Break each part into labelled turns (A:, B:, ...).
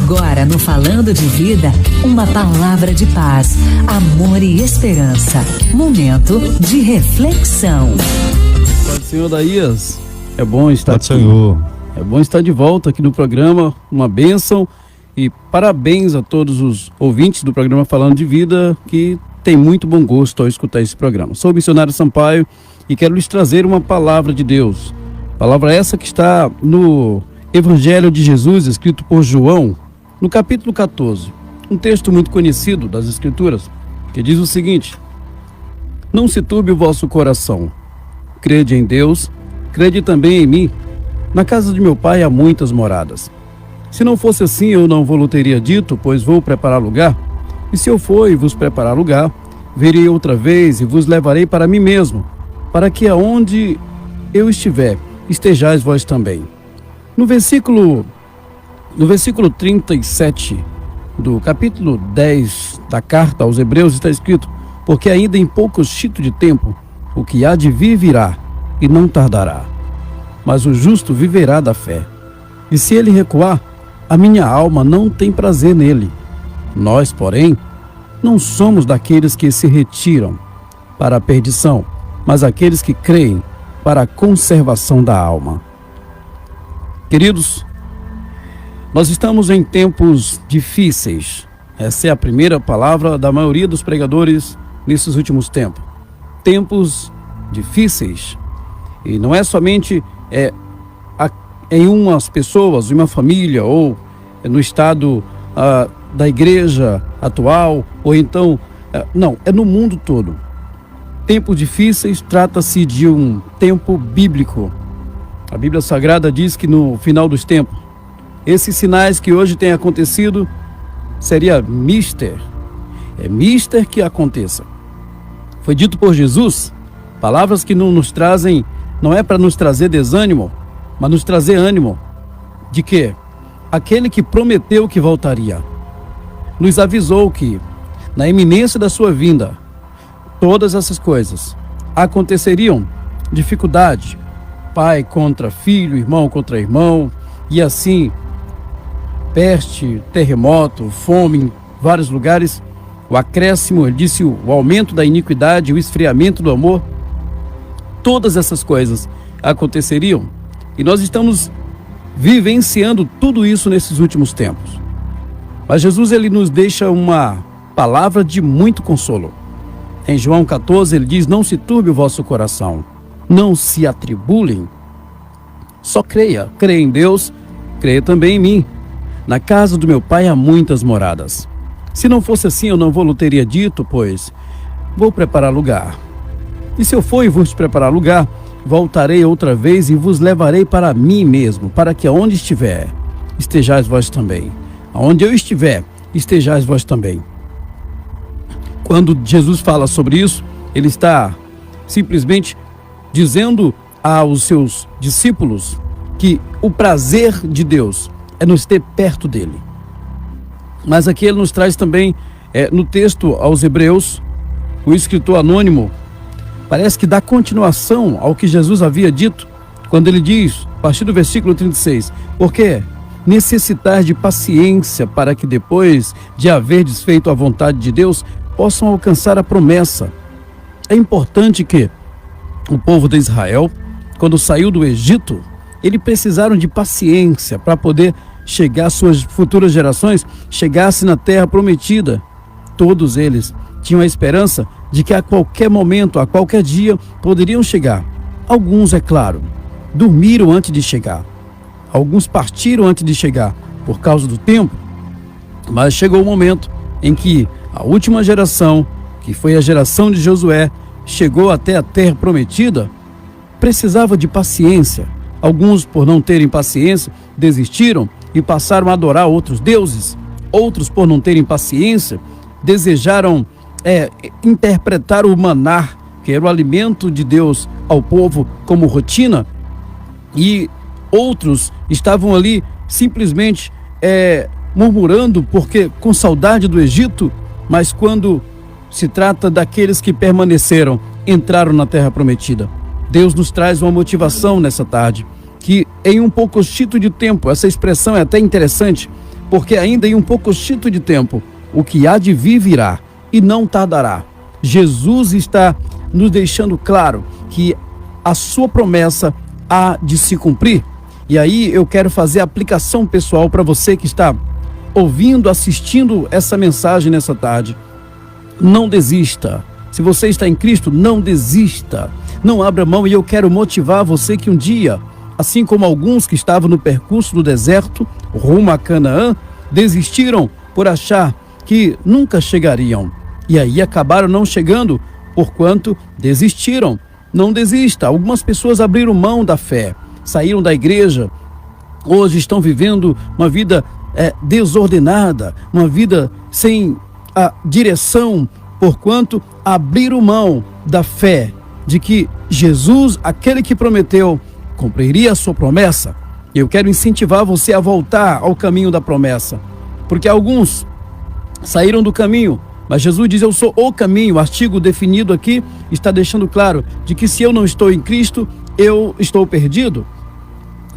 A: Agora no Falando de Vida, uma palavra de paz, amor e esperança. Momento de reflexão.
B: Pode, senhor Daías, é bom estar
C: Pode, senhor.
B: É bom estar de volta aqui no programa, uma bênção, e parabéns a todos os ouvintes do programa Falando de Vida, que tem muito bom gosto ao escutar esse programa. Sou o missionário Sampaio e quero lhes trazer uma palavra de Deus. Palavra essa que está no Evangelho de Jesus, escrito por João, no capítulo 14. Um texto muito conhecido das Escrituras, que diz o seguinte: não se turbe o vosso coração. Crede em Deus, crede também em mim. Na casa de meu pai há muitas moradas. Se não fosse assim, eu não vou-lhe teria dito, pois vou preparar lugar. E se eu for e vos preparar lugar, virei outra vez e vos levarei para mim mesmo, para que aonde eu estiver, estejais vós também. No versículo 37 do capítulo 10 da carta aos Hebreus está escrito: porque ainda em pouco chito de tempo, o que há de vir virá, e não tardará. Mas o justo viverá da fé. E se ele recuar, a minha alma não tem prazer nele. Nós, porém, não somos daqueles que se retiram para a perdição, mas aqueles que creem para a conservação da alma. Queridos, nós estamos em tempos difíceis. Essa é a primeira palavra da maioria dos pregadores nesses últimos tempos. Tempos difíceis. E não é somente em umas pessoas, em uma família, ou no estado da igreja atual, ou então, não, é no mundo todo. Tempos difíceis, trata-se de um tempo bíblico. A Bíblia Sagrada diz que no final dos tempos, esses sinais que hoje têm acontecido, seria mister. É mister que aconteça. Foi dito por Jesus, palavras que não nos trazem, não é para nos trazer desânimo, mas nos trazer ânimo. De que? Aquele que prometeu que voltaria, nos avisou que, na iminência da sua vinda, todas essas coisas aconteceriam. Dificuldade, pai contra filho, irmão contra irmão, e assim, peste, terremoto, fome em vários lugares, o acréscimo, ele disse, o aumento da iniquidade, o esfriamento do amor. Todas essas coisas aconteceriam, e nós estamos vivenciando tudo isso nesses últimos tempos. Mas Jesus, ele nos deixa uma palavra de muito consolo. Em João 14, ele diz: não se turbe o vosso coração, não se atribulem, só creia em Deus, creia também em mim. Na casa do meu pai há muitas moradas. Se não fosse assim, eu não vou-lhe teria dito, pois vou preparar lugar. E se eu for e vos preparar lugar, voltarei outra vez e vos levarei para mim mesmo, para que aonde estiver, estejais vós também. Aonde eu estiver, estejais vós também. Quando Jesus fala sobre isso, ele está simplesmente dizendo aos seus discípulos que o prazer de Deus é nos ter perto dele. Mas aqui ele nos traz também, no texto aos Hebreus, o escritor anônimo parece que dá continuação ao que Jesus havia dito, quando ele diz, a partir do versículo 36, porque necessitais de paciência para que depois de haver desfeito a vontade de Deus, possam alcançar a promessa. É importante que o povo de Israel, quando saiu do Egito, eles precisaram de paciência para poder chegar, suas futuras gerações chegassem na terra prometida. Todos eles tinham a esperança de que a qualquer momento, a qualquer dia, poderiam chegar. Alguns, é claro, dormiram antes de chegar. Alguns partiram antes de chegar por causa do tempo. Mas chegou o momento em que a última geração, que foi a geração de Josué, chegou até a terra prometida, precisava de paciência. Alguns, por não terem paciência, desistiram e passaram a adorar outros deuses. Outros, por não terem paciência, desejaram interpretar o maná, que era o alimento de Deus ao povo, como rotina. E outros estavam ali simplesmente murmurando porque com saudade do Egito, mas quando se trata daqueles que permaneceram, entraram na terra prometida. Deus nos traz uma motivação nessa tarde, que em um pouco chito de tempo, essa expressão é até interessante, porque ainda em um poucocito de tempo, o que há de vir virá e não tardará. Jesus está nos deixando claro que a sua promessa há de se cumprir. E aí eu quero fazer a aplicação pessoal para você que está ouvindo, assistindo essa mensagem nessa tarde. Não desista. Se você está em Cristo, não desista. Não abra mão, e eu quero motivar você que um dia, assim como alguns que estavam no percurso do deserto, rumo a Canaã, desistiram por achar que nunca chegariam. E aí acabaram não chegando, porquanto desistiram. Não desista. Algumas pessoas abriram mão da fé, saíram da igreja, hoje estão vivendo uma vida desordenada, uma vida sem a direção, porquanto abriram mão da fé de que Jesus, aquele que prometeu, cumpriria a sua promessa. Eu quero incentivar você a voltar ao caminho da promessa, porque alguns saíram do caminho, mas Jesus diz: eu sou o caminho. O artigo definido aqui está deixando claro de que se eu não estou em Cristo, eu estou perdido.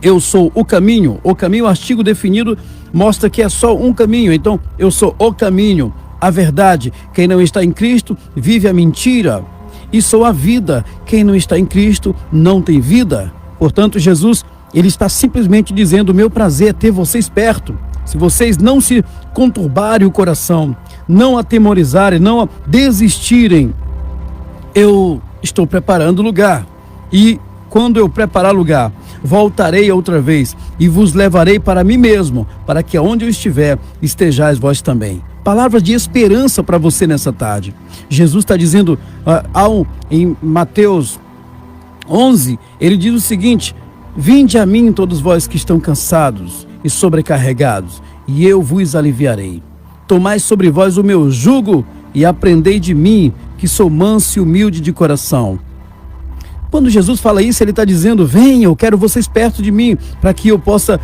B: Eu sou o caminho. O caminho, o artigo definido, mostra que é só um caminho. Então, eu sou o caminho, a verdade. Quem não está em Cristo vive a mentira. E sou a vida. Quem não está em Cristo não tem vida. Portanto, Jesus, ele está simplesmente dizendo: o meu prazer é ter vocês perto. Se vocês não se conturbarem o coração, não atemorizarem, não desistirem, eu estou preparando lugar. E quando eu preparar lugar, voltarei outra vez e vos levarei para mim mesmo, para que aonde eu estiver, estejais vós também. Palavras de esperança para você nessa tarde. Jesus está dizendo em Mateus 11, ele diz o seguinte: vinde a mim todos vós que estão cansados e sobrecarregados, e eu vos aliviarei. Tomai sobre vós o meu jugo e aprendei de mim, que sou manso e humilde de coração. Quando Jesus fala isso, ele está dizendo: venha, eu quero vocês perto de mim, para que eu possa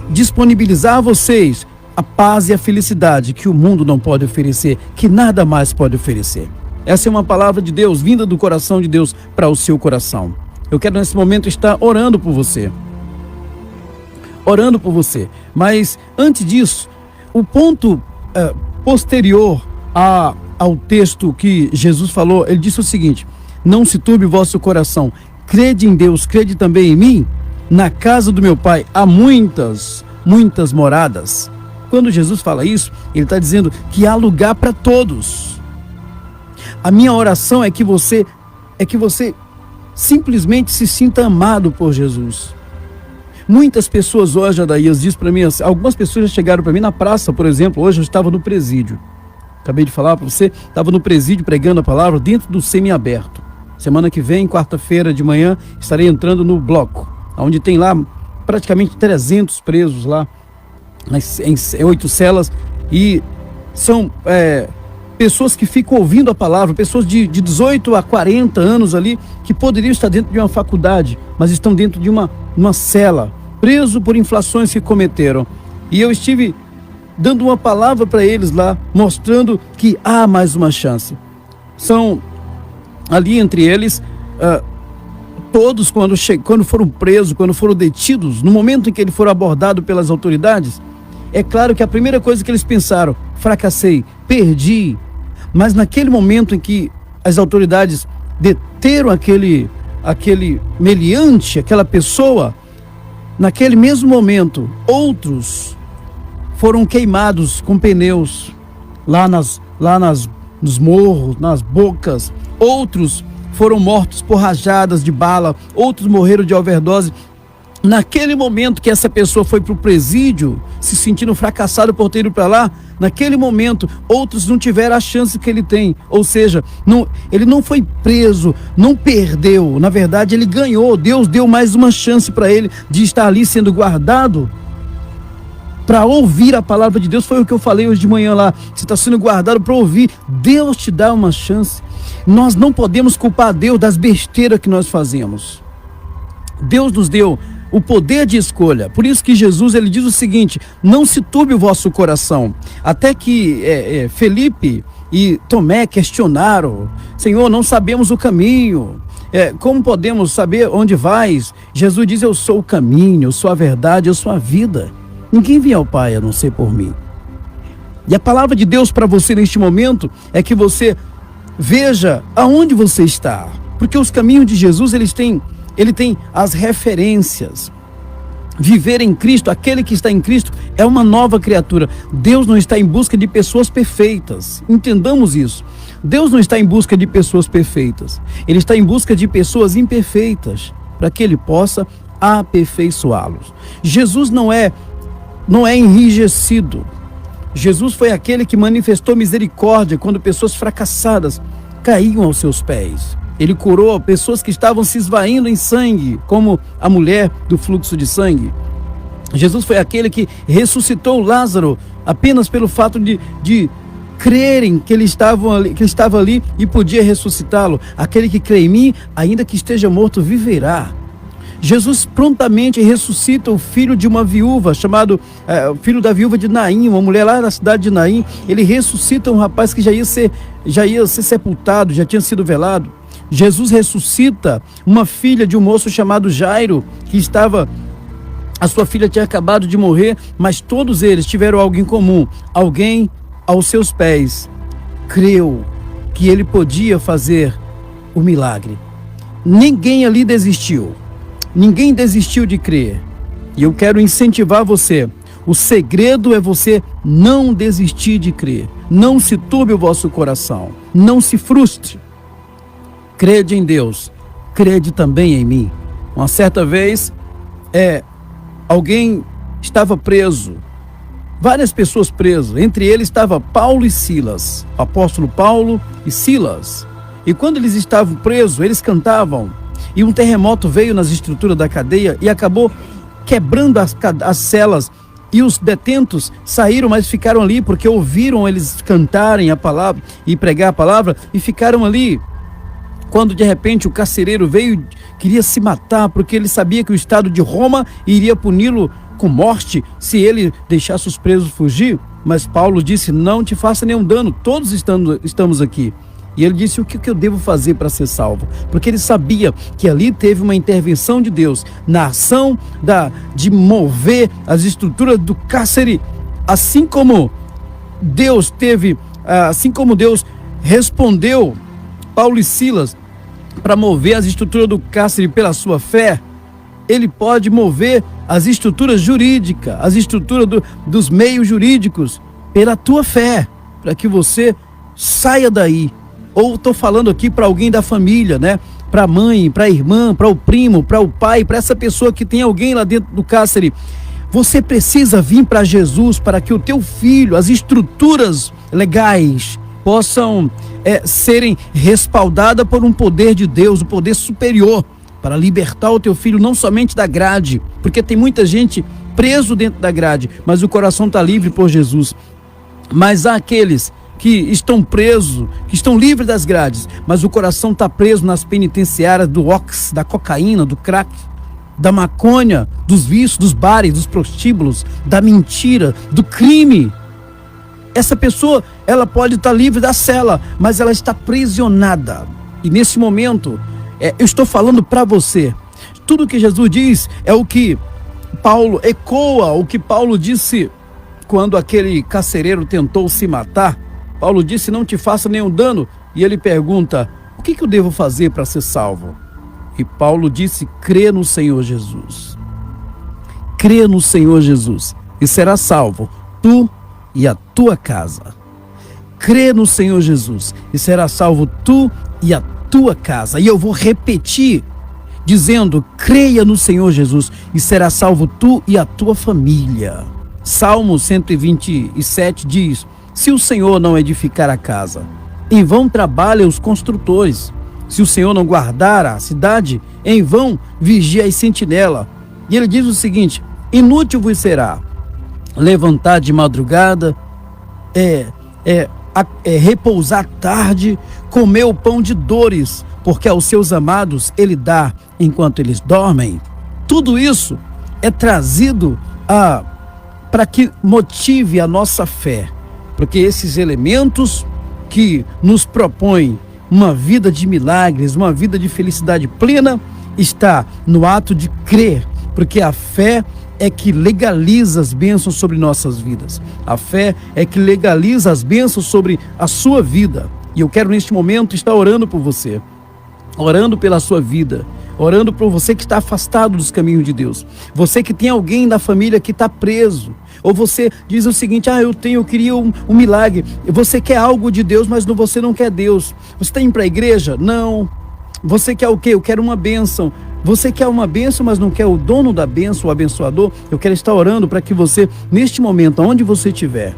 B: disponibilizar a vocês a paz e a felicidade que o mundo não pode oferecer, que nada mais pode oferecer. Essa é uma palavra de Deus, vinda do coração de Deus para o seu coração. Eu quero nesse momento estar orando por você. Orando por você. Mas antes disso, o ponto posterior ao texto que Jesus falou, ele disse o seguinte: não se turbe o vosso coração, crede em Deus, crede também em mim. Na casa do meu Pai há muitas moradas. Quando Jesus fala isso, ele está dizendo que há lugar para todos. A minha oração é que você simplesmente se sinta amado por Jesus. Muitas pessoas hoje, Adaías, diz para mim, algumas pessoas já chegaram para mim na praça, por exemplo. Hoje eu estava no presídio. Acabei de falar para você, estava no presídio pregando a palavra dentro do semiaberto. Semana que vem, quarta-feira de manhã, estarei entrando no bloco, onde tem lá praticamente 300 presos lá, em 8 celas, e são pessoas que ficam ouvindo a palavra, pessoas de 18 a 40 anos ali, que poderiam estar dentro de uma faculdade, mas estão dentro de uma cela, preso por infrações que cometeram. E eu estive dando uma palavra para eles lá, mostrando que há mais uma chance. São ali entre eles, todos quando foram presos, quando foram detidos, no momento em que eles foram abordados pelas autoridades, é claro que a primeira coisa que eles pensaram: fracassei, perdi. Mas naquele momento em que as autoridades deteram aquele meliante, aquela pessoa, naquele mesmo momento, outros foram queimados com pneus nos morros, nas bocas. Outros foram mortos por rajadas de bala, outros morreram de overdose. Naquele momento que essa pessoa foi para o presídio, se sentindo fracassado por ter ido para lá, naquele momento, outros não tiveram a chance que ele tem. Ou seja, ele não foi preso, não perdeu. Na verdade, ele ganhou. Deus deu mais uma chance para ele de estar ali sendo guardado para ouvir a palavra de Deus. Foi o que eu falei hoje de manhã lá. Você está sendo guardado para ouvir. Deus te dá uma chance. Nós não podemos culpar Deus das besteiras que nós fazemos. Deus nos deu o poder de escolha. Por isso que Jesus, ele diz o seguinte: não se turbe o vosso coração. Até que Felipe e Tomé questionaram: Senhor, não sabemos o caminho, como podemos saber onde vais? Jesus diz: eu sou o caminho, eu sou a verdade, eu sou a vida. Ninguém vem ao Pai a não ser por mim. E a palavra de Deus para você neste momento é que você veja aonde você está. Porque os caminhos de Jesus, ele tem as referências. Viver em Cristo, aquele que está em Cristo é uma nova criatura. Deus não está em busca de pessoas perfeitas. Entendamos isso. Deus não está em busca de pessoas perfeitas. Ele está em busca de pessoas imperfeitas, para que ele possa aperfeiçoá-los. Jesus não é enrijecido. Jesus foi aquele que manifestou misericórdia quando pessoas fracassadas caíam aos seus pés. Ele curou pessoas que estavam se esvaindo em sangue, como a mulher do fluxo de sangue. Jesus foi aquele que ressuscitou Lázaro apenas pelo fato de crerem que ele estava ali e podia ressuscitá-lo. Aquele que crê em mim, ainda que esteja morto, viverá. Jesus prontamente ressuscita o filho de uma viúva, o filho da viúva de Naim, uma mulher lá na cidade de Naim. Ele ressuscita um rapaz que já ia ser sepultado, já tinha sido velado. Jesus ressuscita uma filha de um moço chamado Jairo, a sua filha tinha acabado de morrer, mas todos eles tiveram algo em comum. Alguém aos seus pés creu que ele podia fazer o milagre. Ninguém ali desistiu. Ninguém desistiu de crer. E eu quero incentivar você. O segredo é você não desistir de crer. Não se turbe o vosso coração. Não se frustre. Crede em Deus. Crede também em mim. Uma certa vez, alguém estava preso. Várias pessoas presas. Entre eles estava Paulo e Silas. O apóstolo Paulo e Silas. E quando eles estavam presos, eles cantavam. E um terremoto veio nas estruturas da cadeia e acabou quebrando as celas. E os detentos saíram, mas ficaram ali porque ouviram eles cantarem a palavra e pregar a palavra e ficaram ali. Quando de repente o carcereiro veio, queria se matar porque ele sabia que o Estado de Roma iria puni-lo com morte se ele deixasse os presos fugir. Mas Paulo disse: não te faça nenhum dano, todos estamos aqui. E ele disse: o que eu devo fazer para ser salvo? Porque ele sabia que ali teve uma intervenção de Deus na ação de mover as estruturas do cárcere. Assim como Deus respondeu Paulo e Silas para mover as estruturas do cárcere pela sua fé, ele pode mover as estruturas jurídicas, as estruturas dos meios jurídicos pela tua fé, para que você saia daí. Ou estou falando aqui para alguém da família, né? Para a mãe, para a irmã, para o primo, para o pai, para essa pessoa que tem alguém lá dentro do cárcere. Você precisa vir para Jesus para que o teu filho, as estruturas legais possam serem respaldadas por um poder de Deus, um poder superior, para libertar o teu filho não somente da grade, porque tem muita gente preso dentro da grade, mas o coração está livre por Jesus. Mas há aqueles que estão presos, que estão livres das grades, mas o coração está preso nas penitenciárias do ox, da cocaína, do crack, da maconha, dos vícios, dos bares, dos prostíbulos, da mentira, do crime. Essa pessoa, ela pode estar livre da cela, mas ela está aprisionada. E nesse momento, eu estou falando para você. Tudo que Jesus diz é o que Paulo ecoa, o que Paulo disse quando aquele carcereiro tentou se matar. Paulo disse: não te faça nenhum dano. E ele pergunta: o que eu devo fazer para ser salvo? E Paulo disse: crê no Senhor Jesus. Crê no Senhor Jesus e será salvo, tu e a tua casa. Crê no Senhor Jesus e será salvo tu e a tua casa. E eu vou repetir, dizendo: creia no Senhor Jesus e será salvo tu e a tua família. Salmo 127 diz: se o Senhor não edificar a casa, em vão trabalham os construtores. Se o Senhor não guardar a cidade, em vão vigia a sentinela. E ele diz o seguinte: inútil vos será levantar de madrugada, repousar tarde, comer o pão de dores, porque aos seus amados ele dá enquanto eles dormem. Tudo isso é trazido para que motive a nossa fé, porque esses elementos que nos propõem uma vida de milagres, uma vida de felicidade plena, está no ato de crer, porque a fé é que legaliza as bênçãos sobre nossas vidas. A fé é que legaliza as bênçãos sobre a sua vida. E eu quero neste momento estar orando por você, orando pela sua vida, orando por você que está afastado dos caminhos de Deus. Você que tem alguém da família que está preso. Ou você diz o seguinte: eu queria um milagre. Você quer algo de Deus, mas você não quer Deus. Você está indo para a igreja? Não. Você quer o quê? Eu quero uma bênção. Você quer uma bênção, mas não quer o dono da bênção, o abençoador? Eu quero estar orando para que você, neste momento, onde você estiver,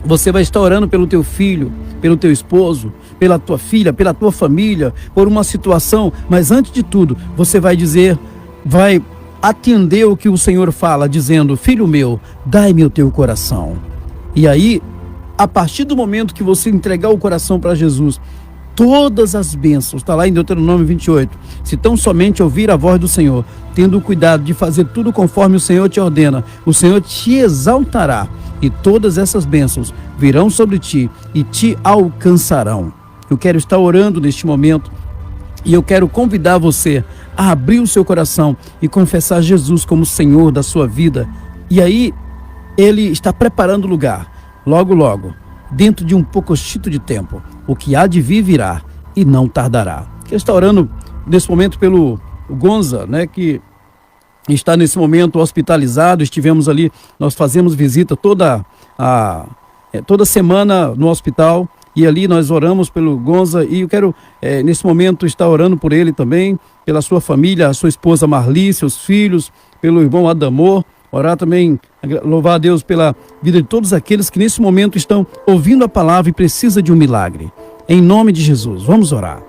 B: você vai estar orando pelo teu filho, pelo teu esposo, pela tua filha, pela tua família, por uma situação, mas antes de tudo, você vai dizer, vai atender o que o Senhor fala, dizendo: filho meu, dai-me o teu coração. E aí, a partir do momento que você entregar o coração para Jesus, todas as bênçãos, está lá em Deuteronômio 28, se tão somente ouvir a voz do Senhor, tendo o cuidado de fazer tudo conforme o Senhor te ordena, o Senhor te exaltará, e todas essas bênçãos virão sobre ti e te alcançarão. Eu quero estar orando neste momento, e eu quero convidar você a abrir o seu coração e confessar Jesus como Senhor da sua vida. E aí, Ele está preparando o lugar, logo, logo, dentro de um pouquinho de tempo. O que há de vir virá e não tardará. Quero estar orando nesse momento pelo Gonza, né, que está nesse momento hospitalizado. Estivemos ali, nós fazemos visita toda semana no hospital, e ali nós oramos pelo Gonza, e eu quero nesse momento estar orando por ele também, pela sua família, a sua esposa Marli, seus filhos, pelo irmão Adamor. Orar também, louvar a Deus pela vida de todos aqueles que nesse momento estão ouvindo a palavra e precisam de um milagre. Em nome de Jesus, vamos orar.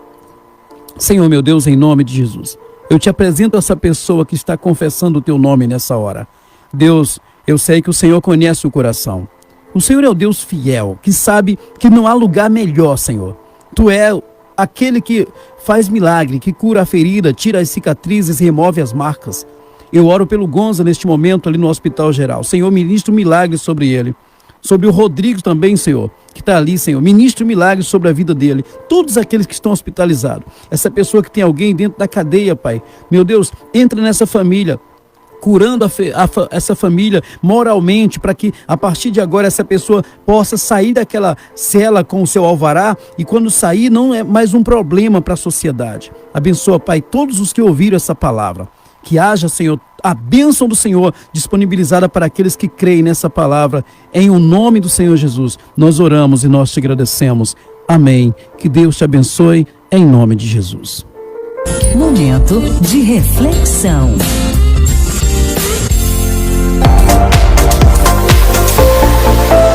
B: Senhor meu Deus, em nome de Jesus, eu te apresento essa pessoa que está confessando o teu nome nessa hora. Deus, eu sei que o Senhor conhece o coração. O Senhor é o Deus fiel, que sabe que não há lugar melhor, Senhor. Tu é aquele que faz milagre, que cura a ferida, tira as cicatrizes e remove as marcas. Eu oro pelo Gonza neste momento ali no Hospital Geral. Senhor, ministra um milagre sobre ele. Sobre o Rodrigo também, Senhor, que está ali, Senhor. Ministra um milagre sobre a vida dele. Todos aqueles que estão hospitalizados. Essa pessoa que tem alguém dentro da cadeia, Pai. Meu Deus, entra nessa família, curando essa família moralmente, para que a partir de agora essa pessoa possa sair daquela cela com o seu alvará, e quando sair não é mais um problema para a sociedade. Abençoa, Pai, todos os que ouviram essa palavra. Que haja, Senhor, a bênção do Senhor disponibilizada para aqueles que creem nessa palavra. Em o nome do Senhor Jesus, nós oramos e nós te agradecemos. Amém. Que Deus te abençoe, em nome de Jesus.
A: Momento de reflexão.